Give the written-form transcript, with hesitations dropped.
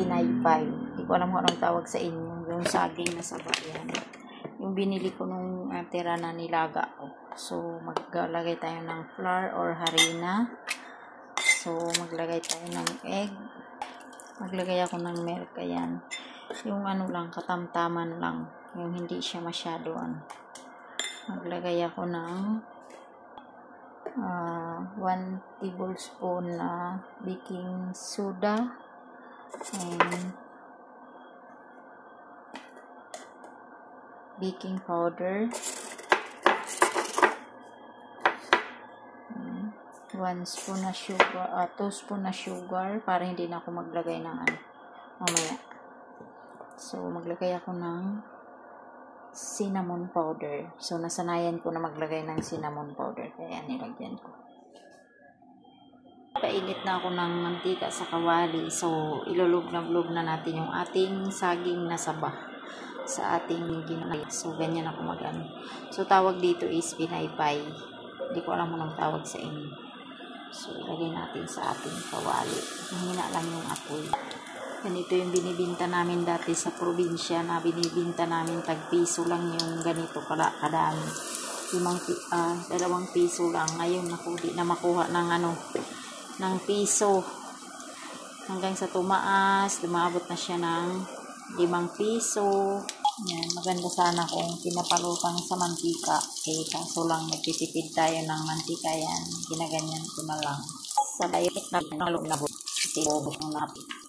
pinaypay. Hindi ko alam kung anong tawag sa inyo. Yung saging na saba yan. Yung binili ko nung tira na nilaga ko. So, maglagay tayo ng flour or harina. So, maglagay tayo ng egg. Maglagay ako ng milk. Ayan. Yung ano lang, katamtaman lang. Yung hindi siya masyado maglagay ako ng 1 tablespoon na baking soda and baking powder, 1 spoon na sugar, 2 spoon na sugar para hindi na ako maglagay ng mamaya. So maglagay ako ng cinnamon powder. So nasanayan ko na maglagay ng cinnamon powder kaya nilagyan ko. Painit na ako ng mantika sa kawali. So ilulubnag-lub na natin yung ating saging na saba sa ating ginamit. So ganyan ako mag-ano. So tawag dito is pinaypay. Hindi ko alam anong tawag sa inyo. So ilagay natin sa ating kawali. Mahina lang yung apoy. Ganito yung binibinta namin dati sa probinsya na binibinta namin tag-piso lang yung ganito kadami. 2 piso lang. Ngayon ako di na makuha ng ng piso. Hanggang sa lumaabot na siya ng 5 piso. Yan, maganda sana kung pinapalutan sa mantika. Kaso lang nagtitipid tayo ng mantika yan. Ginaganyan ko na lang. Sa bayot na nalog na buti. Bobot ng napi.